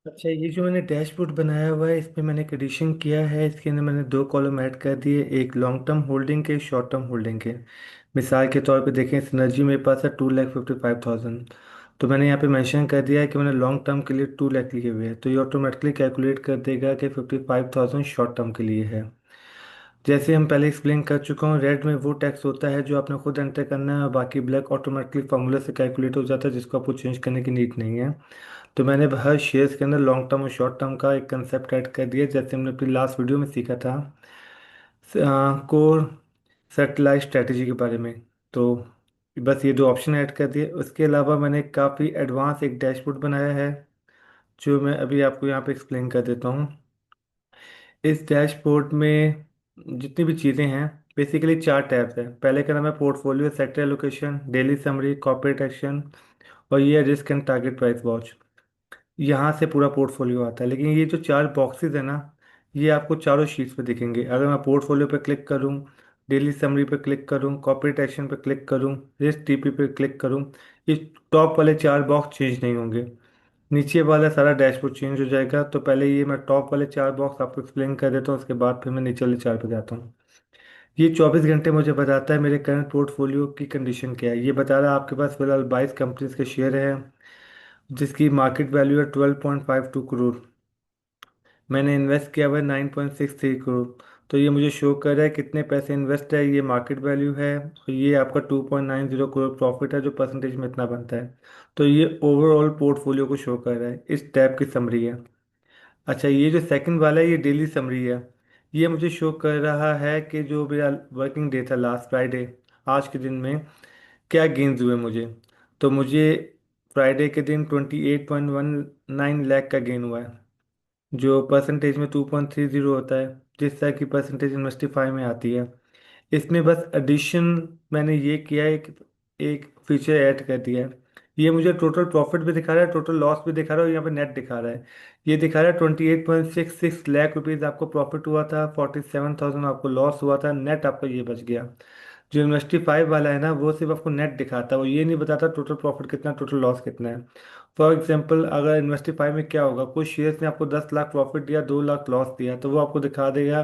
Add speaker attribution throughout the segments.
Speaker 1: अच्छा, ये जो मैंने डैशबोर्ड बनाया हुआ है इसमें मैंने एक एडिशन किया है। इसके अंदर मैंने दो कॉलम ऐड कर दिए, एक लॉन्ग टर्म होल्डिंग के, शॉर्ट टर्म होल्डिंग के। मिसाल के तौर पे देखें, सिनर्जी मेरे पास है 2,55,000। तो मैंने यहाँ पे मेंशन कर दिया है कि मैंने लॉन्ग टर्म के लिए 2 लाख लिए हुए हैं, तो ये ऑटोमेटिकली कैलकुलेट कर देगा कि 55,000 शॉर्ट टर्म के लिए है। जैसे हम पहले एक्सप्लेन कर चुका हूँ, रेड में वो टैक्स होता है जो आपने खुद एंटर करना है, और बाकी ब्लैक ऑटोमेटिकली फार्मूला से कैलकुलेट हो जाता है, जिसको आपको चेंज करने की नीड नहीं है। तो मैंने अब हर शेयर्स के अंदर लॉन्ग टर्म और शॉर्ट टर्म का एक कंसेप्ट ऐड कर दिया, जैसे हमने अपनी लास्ट वीडियो में सीखा था कोर सेटेलाइट स्ट्रेटेजी के बारे में। तो बस ये दो ऑप्शन ऐड कर दिए। उसके अलावा मैंने काफ़ी एडवांस एक डैशबोर्ड बनाया है, जो मैं अभी आपको यहाँ पे एक्सप्लेन कर देता हूँ। इस डैशबोर्ड में जितनी भी चीज़ें हैं, बेसिकली चार टैब्स हैं। पहले का नाम है portfolio, sector allocation, daily summary, corporate action, और ये risk and target price watch. यहाँ से पूरा पोर्टफोलियो आता है। लेकिन ये जो चार बॉक्सेस है ना, ये आपको चारों शीट्स पे दिखेंगे। अगर मैं पोर्टफोलियो पे क्लिक करूँ, डेली समरी पे क्लिक करूँ, कॉर्पोरेट एक्शन पे क्लिक करूँ, रिस्क टीपी पे क्लिक करूँ, ये टॉप वाले चार बॉक्स चेंज नहीं होंगे। नीचे वाला सारा डैशबोर्ड चेंज हो जाएगा। तो पहले ये मैं टॉप वाले चार बॉक्स आपको एक्सप्लेन कर देता हूँ, उसके बाद फिर मैं नीचे वाले चार पे जाता हूँ। ये 24 घंटे मुझे बताता है मेरे करंट पोर्टफोलियो की कंडीशन क्या है। ये बता रहा है आपके पास फिलहाल 22 कंपनीज के शेयर हैं, जिसकी मार्केट वैल्यू है 12.52 करोड़। मैंने इन्वेस्ट किया हुआ है 9.63 करोड़। तो ये मुझे शो कर रहा है कितने पैसे इन्वेस्ट है, ये मार्केट वैल्यू है, और ये आपका 2.90 करोड़ प्रॉफिट है, जो परसेंटेज में इतना बनता है। तो ये ओवरऑल पोर्टफोलियो को शो कर रहा है, इस टैब की समरी है। अच्छा, ये जो सेकंड वाला है ये डेली समरी है। ये मुझे शो कर रहा है कि जो मेरा वर्किंग डे था लास्ट फ्राइडे, आज के दिन में क्या गेन्स हुए मुझे। तो मुझे फ्राइडे के दिन 28.19 लाख का गेन हुआ है, जो परसेंटेज में 2.30 होता है, जिस तरह की परसेंटेज इन्वेस्टिफाई में आती है। इसमें बस एडिशन मैंने ये किया है, एक फीचर ऐड कर दिया है। ये मुझे टोटल प्रॉफिट भी दिखा रहा है, टोटल लॉस भी दिखा रहा है, और यहाँ पे नेट दिखा रहा है। ये दिखा रहा है 28.66 लाख रुपीज़ आपको प्रॉफिट हुआ था, 47,000 आपको लॉस हुआ था, नेट आपका ये बच गया। जो इन्वेस्टी फाइव वाला है ना, वो सिर्फ आपको नेट दिखाता है, वो ये नहीं बताता टोटल प्रॉफिट कितना, टोटल लॉस कितना है। फॉर एग्जाम्पल, अगर इन्वेस्टी फाइव में क्या होगा, कुछ शेयर्स ने आपको 10 लाख प्रॉफिट दिया, 2 लाख लॉस दिया, तो वो आपको दिखा देगा,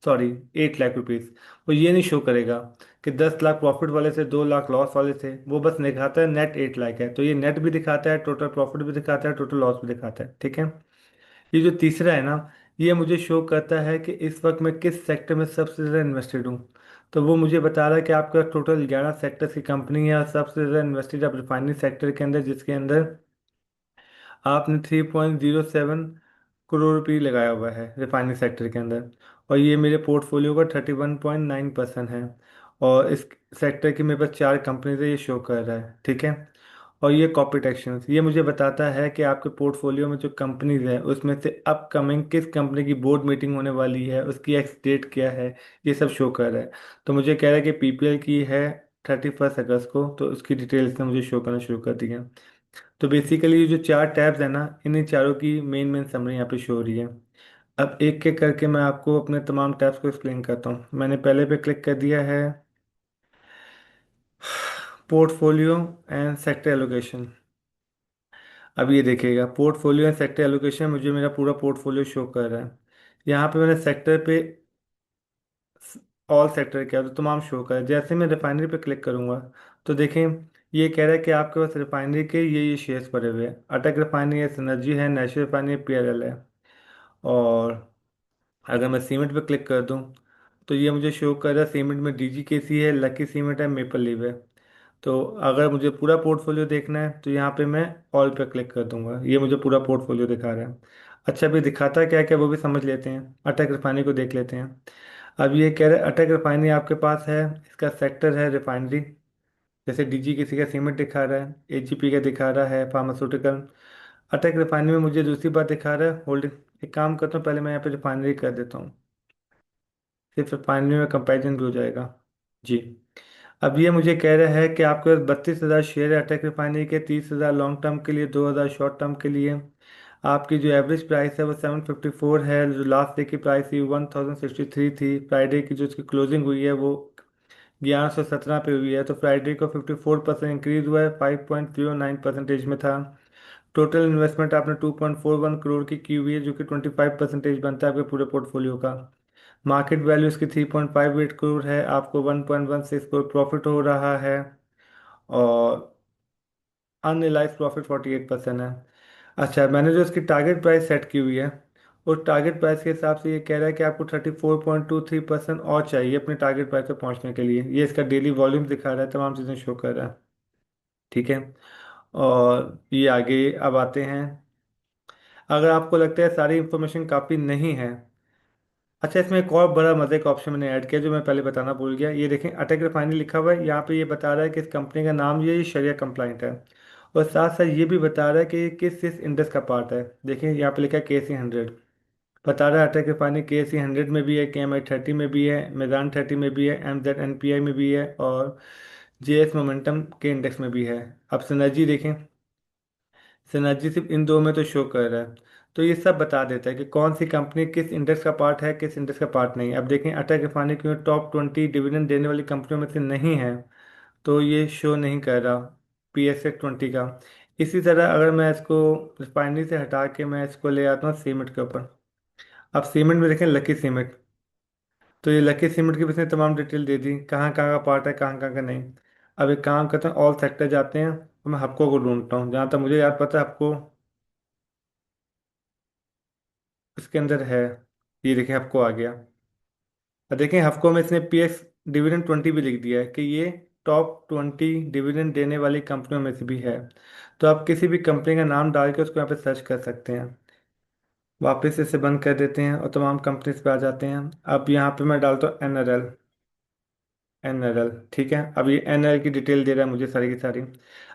Speaker 1: सॉरी, 8 लाख रुपीज़। वो ये नहीं शो करेगा कि 10 लाख प्रॉफिट वाले थे, 2 लाख लॉस वाले थे। वो बस दिखाता है नेट 8 लाख है। तो ये नेट भी दिखाता है, टोटल प्रॉफिट भी दिखाता है, टोटल लॉस भी दिखाता है, ठीक है। ये जो तीसरा है ना, ये मुझे शो करता है कि इस वक्त मैं किस सेक्टर में सबसे ज़्यादा इन्वेस्टेड हूँ। तो वो मुझे बता रहा है कि आपका टोटल 11 सेक्टर्स की कंपनी है, और सबसे ज़्यादा इन्वेस्टेड आप रिफाइनरी सेक्टर के अंदर, जिसके अंदर आपने 3.07 करोड़ रुपये लगाया हुआ है रिफाइनरी सेक्टर के अंदर। और ये मेरे पोर्टफोलियो का 31.9% है। और इस सेक्टर की मेरे पास चार कंपनीज है, ये शो कर रहा है, ठीक है। और ये कॉर्पोरेट एक्शंस, ये मुझे बताता है कि आपके पोर्टफोलियो में जो कंपनीज है, उसमें से अपकमिंग किस कंपनी की बोर्ड मीटिंग होने वाली है, उसकी एक्स डेट क्या है, ये सब शो कर रहा है। तो मुझे कह रहा है कि पीपीएल की है 31 अगस्त को, तो उसकी डिटेल्स ने मुझे शो करना शुरू कर दिया। तो बेसिकली ये जो चार टैब्स है ना, इन्हीं चारों की मेन मेन समरी यहाँ पे शो हो रही है। अब एक एक करके मैं आपको अपने तमाम टैब्स को एक्सप्लेन करता हूँ। मैंने पहले पे क्लिक कर दिया है पोर्टफोलियो एंड सेक्टर एलोकेशन। अब ये देखिएगा, पोर्टफोलियो एंड सेक्टर एलोकेशन, मुझे मेरा पूरा पोर्टफोलियो शो कर रहा है। यहाँ पे मैंने सेक्टर पे ऑल सेक्टर किया तो तमाम शो कर, जैसे मैं रिफाइनरी पे क्लिक करूंगा, तो देखें, ये कह रहा है कि आपके पास रिफाइनरी के ये शेयर्स पड़े हुए हैं। अटक रिफाइनरी है, सिनर्जी है, नेशनल रिफाइनरी है, पीआरएल है। और अगर मैं सीमेंट पे क्लिक कर दूं, तो ये मुझे शो कर रहा है सीमेंट में डीजीकेसी है, लकी सीमेंट है, मेपल लीव है। तो अगर मुझे पूरा पोर्टफोलियो देखना है, तो यहाँ पे मैं ऑल पे क्लिक कर दूंगा, ये मुझे पूरा पोर्टफोलियो दिखा रहा है। अच्छा, भी दिखाता है क्या क्या वो भी समझ लेते हैं। अटक रिफाइनरी को देख लेते हैं। अब ये कह रहे हैं अटक रिफाइनरी आपके पास है, इसका सेक्टर है रिफाइनरी। जैसे डीजी किसी का सीमेंट दिखा रहा है, एजीपी का दिखा रहा है फार्मास्यूटिकल। अटक रिफाइनरी में मुझे दूसरी बात दिखा रहा है होल्डिंग। एक काम करता हूँ, पहले मैं यहाँ पे रिफाइनरी कर देता हूँ, सिर्फ रिफाइनरी में कंपैरिजन भी हो जाएगा। जी। अब ये मुझे कह रहा है कि आपके पास 32,000 शेयर है अटक रिफाइनरी के, 30,000 लॉन्ग टर्म के लिए, 2,000 शॉर्ट टर्म के लिए। आपकी जो एवरेज प्राइस है वो 754 है। जो लास्ट डे की प्राइस थी 1,063 थी। फ्राइडे की जो उसकी क्लोजिंग हुई है वो 1117 पे हुई है। तो फ्राइडे को 54% इंक्रीज हुआ है, 5.09 परसेंटेज में था। टोटल इन्वेस्टमेंट आपने 2.41 करोड़ की हुई है, जो कि 25% बनता है आपके पूरे पोर्टफोलियो का। मार्केट वैल्यू इसकी 3.58 करोड़ है, आपको 1.16 करोड़ प्रॉफिट हो रहा है। और अनरियलाइज प्रॉफिट 48% है। अच्छा, मैंने जो इसकी टारगेट प्राइस सेट की हुई है, उस टारगेट प्राइस के हिसाब से ये कह रहा है कि आपको 34.23% और चाहिए अपने टारगेट प्राइस पे पहुंचने के लिए। ये इसका डेली वॉल्यूम दिखा रहा है, तमाम चीज़ें शो कर रहा है। ठीक है। और ये आगे अब आते हैं। अगर आपको लगता है सारी इंफॉर्मेशन काफ़ी नहीं है, अच्छा, इसमें एक और बड़ा मजे का ऑप्शन मैंने ऐड किया जो मैं पहले बताना भूल गया। ये देखें, अटक रिफाइनरी लिखा हुआ है यहाँ पे, ये बता रहा है कि इस कंपनी का नाम ये शरिया कंप्लाइंट है। और साथ साथ ये भी बता रहा है कि ये किस इंडेक्स का पार्ट है। देखिए यहाँ पे लिखा है KC 100। बता रहा है अटक रिफाइनरी KC 100 में भी है, KMI 30 में भी है, मेजान 30 में भी है, MZNPI में भी है, और JS मोमेंटम के इंडेक्स में भी है। अब सिनर्जी देखें, सिनर्जी सिर्फ इन दो में तो शो कर रहा है। तो ये सब बता देता है कि कौन सी कंपनी किस इंडेक्स का पार्ट है, किस इंडेक्स का पार्ट नहीं। अब देखें, अटक रिफाइनरी क्यों टॉप 20 डिविडेंड देने वाली कंपनियों में से नहीं है, तो ये शो नहीं कर रहा PSX 20 का। इसी तरह अगर मैं इसको रिफाइनरी से हटा के मैं इसको ले आता हूँ सीमेंट के ऊपर। अब सीमेंट में देखें, लकी सीमेंट। तो ये लकी सीमेंट की भी इसने तमाम डिटेल दे दी, कहाँ कहाँ का पार्ट है, कहाँ कहाँ का नहीं। अब एक काम करते हैं, ऑल सेक्टर जाते हैं और मैं हपको को ढूंढता हूँ। जहाँ तक मुझे याद पता है, हपको इसके अंदर है। ये देखें, हफ्को आ गया। और देखें, हफ्को में इसने PX डिविडेंड 20 भी लिख दिया है कि ये टॉप 20 डिविडेंड देने वाली कंपनियों में से भी है। तो आप किसी भी कंपनी का नाम डाल के उसको यहाँ पे सर्च कर सकते हैं। वापस इसे बंद कर देते हैं और तमाम कंपनीज पे आ जाते हैं। अब यहाँ पे मैं डालता हूँ NRL। NRL, ठीक है। अब ये NRL की डिटेल दे रहा है मुझे सारी की सारी।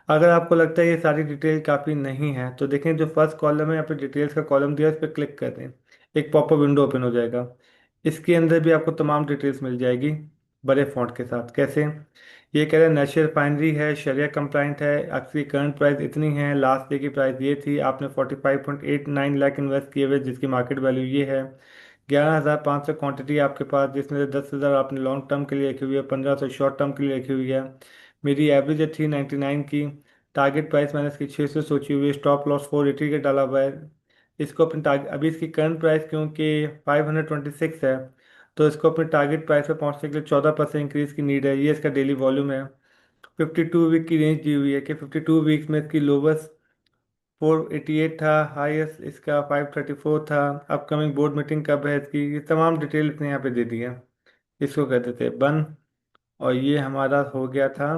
Speaker 1: अगर आपको लगता है ये सारी डिटेल काफ़ी नहीं है, तो देखें जो फर्स्ट कॉलम है यहाँ पे डिटेल्स का कॉलम दिया है, उस पर क्लिक कर दें। एक पॉपअप विंडो ओपन हो जाएगा। इसके अंदर भी आपको तमाम डिटेल्स मिल जाएगी, बड़े फॉन्ट के साथ। कैसे? ये कह रहा है नेशनल रिफाइनरी है, शरिया कंप्लाइंट है, आपकी करंट प्राइस इतनी है, लास्ट डे की प्राइस ये थी, आपने 45.89 लाख इन्वेस्ट किए हुए, जिसकी मार्केट वैल्यू ये है। 11,500 क्वांटिटी आपके पास, जिसमें से 10,000 आपने लॉन्ग टर्म के लिए रखी हुई है, 1,500 शॉर्ट टर्म के लिए रखी हुई है। मेरी एवरेज है 399 की। टारगेट प्राइस मैंने इसकी 600 सोची हुई है। स्टॉप लॉस 480 का डाला हुआ है। इसको अपने टारगेट, अभी इसकी करंट प्राइस क्योंकि 526 है, तो इसको अपने टारगेट प्राइस पे पहुंचने के लिए 14% इंक्रीज की नीड है। ये इसका डेली वॉल्यूम है। 52 वीक की रेंज दी हुई है कि 52 वीक्स में इसकी लोवेस्ट 488 था, हाईएस्ट इसका 534 था। अपकमिंग बोर्ड मीटिंग कब है इसकी, ये तमाम डिटेल इसने यहाँ पे दे दी है। इसको कहते थे बन। और ये हमारा हो गया था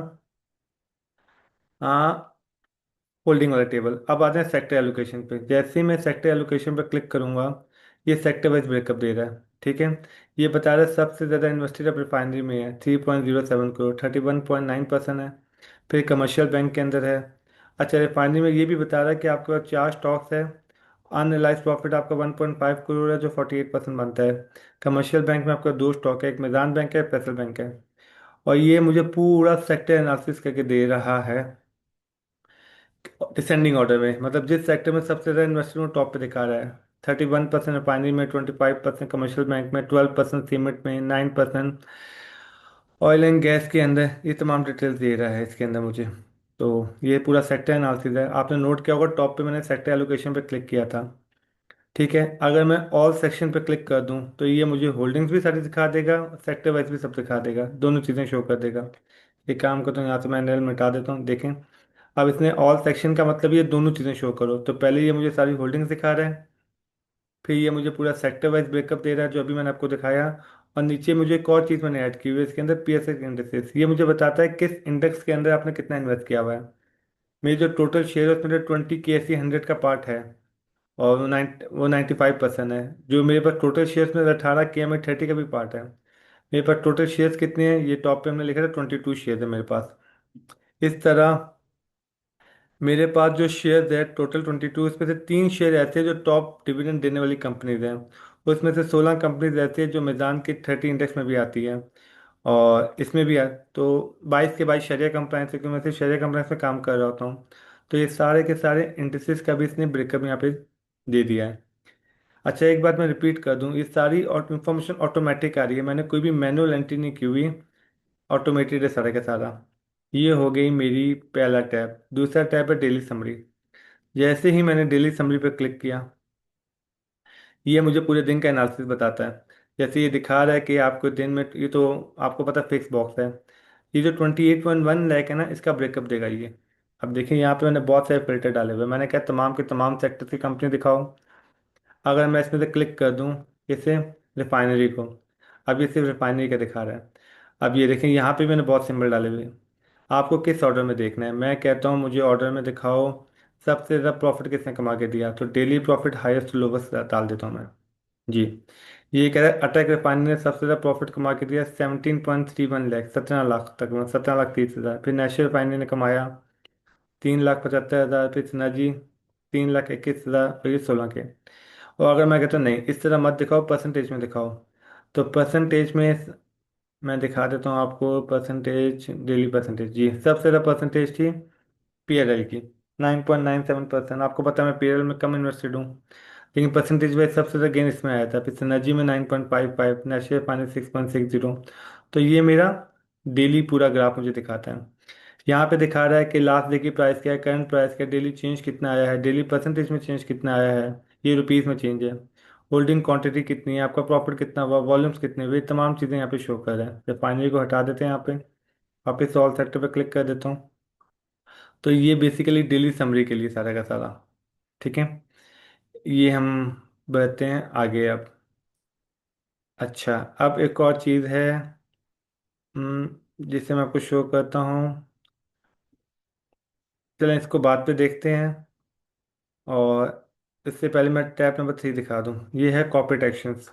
Speaker 1: हाँ, होल्डिंग वाला टेबल। अब आते हैं सेक्टर एलोकेशन पे। जैसे ही मैं सेक्टर एलोकेशन पे क्लिक करूंगा, ये सेक्टर वाइज ब्रेकअप दे रहा है। ठीक है। ये बता रहा है सबसे ज़्यादा इन्वेस्टेड अब रिफाइनरी में है, 3.07 करोड़, 31.9% है। फिर कमर्शियल बैंक के अंदर है। अच्छा, रिफाइनरी में ये भी बता रहा है कि आपके पास 4 स्टॉक्स है। अनरियलाइज प्रॉफिट आपका 1.5 करोड़ है, जो 48% बनता है। कमर्शियल बैंक में आपका 2 स्टॉक है, एक मैदान बैंक है, एक फेडरल बैंक है। और ये मुझे पूरा सेक्टर एनालिसिस करके दे रहा है डिसेंडिंग ऑर्डर में। मतलब जिस सेक्टर में सबसे ज़्यादा इन्वेस्टमेंट टॉप पे दिखा रहा है। 31% रिफाइनरी में, 25% कमर्शियल बैंक में, 12% सीमेंट में, 9% ऑयल एंड गैस के अंदर। ये तमाम डिटेल्स दे रहा है इसके अंदर मुझे। तो ये पूरा सेक्टर एनालिसिस है। आपने नोट किया होगा टॉप पे मैंने सेक्टर एलोकेशन पे क्लिक किया था। ठीक है। अगर मैं ऑल सेक्शन पे क्लिक कर दूं, तो ये मुझे होल्डिंग्स भी सारी दिखा देगा, सेक्टर वाइज भी सब दिखा देगा, दोनों चीज़ें शो कर देगा। एक काम करता हूँ, यहाँ से मैं एनएल मिटा देता हूँ। देखें, अब इसने ऑल सेक्शन का मतलब ये दोनों चीज़ें शो करो। तो पहले ये मुझे सारी होल्डिंग्स दिखा रहा है, फिर ये मुझे पूरा सेक्टर वाइज ब्रेकअप दे रहा है जो अभी मैंने आपको दिखाया। और नीचे मुझे एक और चीज़ मैंने ऐड की हुई है इसके अंदर, PSX इंडेक्सेस। ये मुझे बताता है किस इंडेक्स के अंदर आपने कितना इन्वेस्ट किया हुआ है। मेरी जो टोटल शेयर है उसमें 20 KC 100 का पार्ट है, और वो 95% है। जो मेरे पास टोटल शेयर्स में 18 KMI 30 का भी पार्ट है। मेरे पास टोटल शेयर्स कितने हैं, ये टॉप पे हमने लिखा था 22 शेयर्स है मेरे पास। इस तरह मेरे पास जो शेयर्स है टोटल 22, इसमें से 3 शेयर ऐसे हैं जो टॉप डिविडेंड देने वाली कंपनीज हैं। उसमें से 16 कंपनीज ऐसी हैं जो मेज़ान के 30 इंडेक्स में भी आती हैं, और इसमें भी है। तो 22 के 22 शरिया कंप्लायंस है, क्योंकि मैं सिर्फ शरिया कंप्लायंस में काम कर रहा होता हूँ। तो ये सारे के सारे इंडिसेस का भी इसने ब्रेकअप यहाँ पे दे दिया है। अच्छा, एक बात मैं रिपीट कर दूं, ये सारी इंफॉर्मेशन ऑटोमेटिक आ रही है, मैंने कोई भी मैनुअल एंट्री नहीं की हुई। ऑटोमेटेड है सारा का सारा। ये हो गई मेरी पहला टैब। दूसरा टैब है डेली समरी। जैसे ही मैंने डेली समरी पर क्लिक किया, ये मुझे पूरे दिन का एनालिसिस बताता है। जैसे ये दिखा रहा है कि आपको दिन में, ये तो आपको पता फिक्स बॉक्स है। ये जो 28.1 लाख है ना, इसका ब्रेकअप देगा ये। अब देखिए यहाँ पे मैंने बहुत सारे फिल्टर डाले हुए हैं। मैंने कहा तमाम के तमाम सेक्टर की कंपनी दिखाओ। अगर मैं इसमें से क्लिक कर दूं, इसे रिफाइनरी को, अब ये सिर्फ रिफाइनरी का दिखा रहा है। अब ये देखें यहाँ पे मैंने बहुत सिंबल डाले हुए हैं। आपको किस ऑर्डर में देखना है? मैं कहता हूँ मुझे ऑर्डर में दिखाओ सबसे ज़्यादा प्रॉफिट किसने कमा के दिया, तो daily profit highest to lowest डाल देता हूँ मैं। जी, ये कह रहा है अटैक रिफाइनरी ने सबसे ज़्यादा प्रॉफिट कमा के दिया 17.31 लाख, 17 लाख तक, 17 लाख 30 हज़ार। फिर नेशनल रिफाइनरी ने कमाया 3 लाख 75 हज़ार। फिर सिनर्जी 3 लाख 21 हज़ार, और ये 16 के। और अगर मैं कहता हूँ नहीं, इस तरह मत दिखाओ, परसेंटेज में दिखाओ, तो परसेंटेज में मैं दिखा देता हूँ आपको। परसेंटेज, डेली परसेंटेज, जी सबसे ज़्यादा परसेंटेज थी पीएलएल की, 9.97%। आपको पता है मैं पीएलएल में कम इन्वेस्टेड हूँ, लेकिन परसेंटेज वाइज सबसे ज़्यादा गेन इसमें आया था। फिर सिनर्जी में 9.55, नेशनल फाइनेंस 6.60। तो ये मेरा डेली पूरा ग्राफ मुझे दिखाता है। यहाँ पे दिखा रहा है कि लास्ट डे की प्राइस क्या है, करंट प्राइस क्या है, डेली चेंज कितना आया है, डेली परसेंटेज में चेंज कितना आया है, ये रुपीज़ में चेंज है, होल्डिंग क्वांटिटी कितनी है, आपका प्रॉफिट कितना हुआ, वॉल्यूम्स कितने हुए, ये तमाम चीज़ें यहाँ पे शो कर रहा है। जब फाइनली को हटा देते हैं यहाँ पे, वापस ऑल सेक्टर पे क्लिक कर देता हूँ, तो ये बेसिकली डेली समरी के लिए सारा का सारा। ठीक है, ये हम बढ़ते हैं आगे अब। अच्छा, अब एक और चीज़ है, जिसे मैं आपको शो करता हूँ। चलें इसको बाद पे देखते हैं। और इससे पहले मैं टैब नंबर 3 दिखा दूँ, ये है कॉर्पोरेट एक्शंस।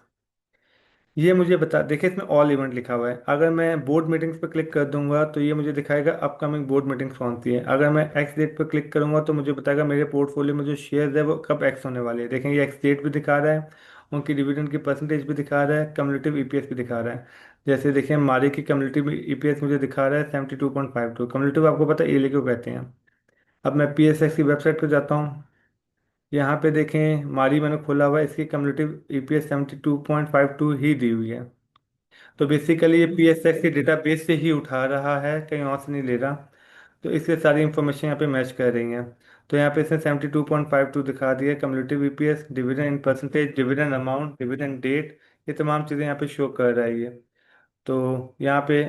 Speaker 1: ये मुझे बता, देखिए इसमें ऑल इवेंट लिखा हुआ है। अगर मैं बोर्ड मीटिंग्स पर क्लिक कर दूंगा तो ये मुझे दिखाएगा अपकमिंग बोर्ड मीटिंग्स कौन सी है। अगर मैं एक्स डेट पर क्लिक करूंगा तो मुझे बताएगा मेरे पोर्टफोलियो में जो शेयर्स है वो कब एक्स होने वाले हैं। देखें ये एक्स डेट भी दिखा रहा है, उनकी डिविडेंड की परसेंटेज भी दिखा रहा है, कम्युलेटिव ईपीएस भी दिखा रहा है। जैसे देखिए मारी की कम्युलेटिव ईपीएस मुझे दिखा रहा है 72.52। कम्युलेटिव आपको पता है एले क्यों कहते हैं। अब मैं पीएसएक्स की वेबसाइट पर जाता हूँ। यहाँ पे देखें मारी मैंने खोला हुआ है, इसकी कम्युलेटिव ईपीएस 72.52 ही दी हुई है। तो बेसिकली ये पीएसएक्स के डेटाबेस से ही उठा रहा है, कहीं और से नहीं ले रहा। तो इससे सारी इंफॉर्मेशन यहाँ पे मैच कर रही हैं। तो यहाँ पे इसने 72.52 दिखा दिया, cumulative EPS, dividend in percentage, dividend amount, dividend date, ये तमाम चीज़ें यहाँ पे शो कर रहा है ये। तो यहाँ पे,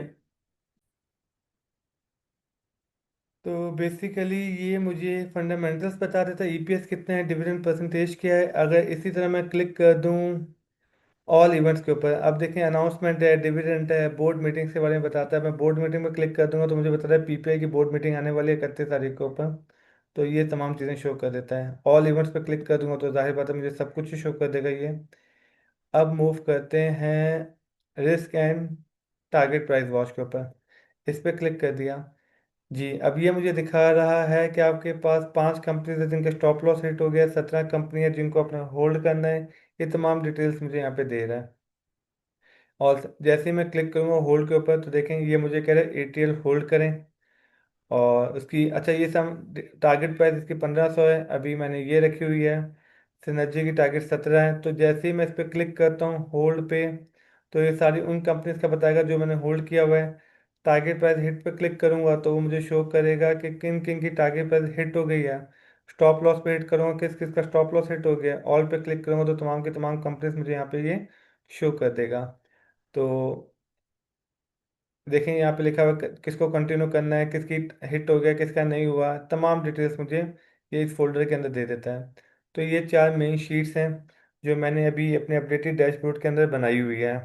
Speaker 1: तो बेसिकली ये मुझे फंडामेंटल्स बता देता है, ईपीएस कितना है, डिविडेंड परसेंटेज क्या है। अगर इसी तरह मैं क्लिक कर दूँ ऑल इवेंट्स के ऊपर, अब देखें अनाउंसमेंट है, डिविडेंड है, बोर्ड मीटिंग्स के बारे में बताता है। मैं बोर्ड मीटिंग में क्लिक कर दूंगा तो मुझे बता रहा है पीपीआई की बोर्ड मीटिंग आने वाली है 31 तारीख के ऊपर। तो ये तमाम चीज़ें शो कर देता है। ऑल इवेंट्स पे क्लिक कर दूंगा तो जाहिर बात है मुझे सब कुछ शो कर देगा ये। अब मूव करते हैं risk and target price watch के ऊपर, इस पर क्लिक कर दिया। जी, अब ये मुझे दिखा रहा है कि आपके पास 5 कंपनीज है जिनका स्टॉप लॉस हिट हो गया, 17 कंपनी है जिनको अपना होल्ड करना है। ये तमाम डिटेल्स मुझे यहाँ पे दे रहा है। और जैसे ही मैं क्लिक करूँगा होल्ड के ऊपर तो देखें ये मुझे कह रहा है एटीएल होल्ड करें। और उसकी, अच्छा ये सब टारगेट प्राइस इसकी 1500 है, अभी मैंने ये रखी हुई है। सिनर्जी की टारगेट 17 है। तो जैसे ही मैं इस पर क्लिक करता हूँ होल्ड पे, तो ये सारी उन कंपनीज का बताएगा जो मैंने होल्ड किया हुआ है। टारगेट प्राइस हिट पे क्लिक करूँगा तो वो मुझे शो करेगा कि किन किन की टारगेट प्राइस हिट हो गई है। स्टॉप लॉस पे हिट करूँगा किस किस का स्टॉप लॉस हिट हो गया। ऑल पे क्लिक करूँगा तो तमाम की तमाम कंपनीज मुझे यहाँ पे ये शो कर देगा। तो देखें यहाँ पे लिखा हुआ है किसको कंटिन्यू करना है, किसकी हिट हो गया, किसका नहीं हुआ, तमाम डिटेल्स मुझे ये इस फोल्डर के अंदर दे देता है। तो ये 4 मेन शीट्स हैं जो मैंने अभी अपने अपडेटेड डैशबोर्ड के अंदर बनाई हुई है।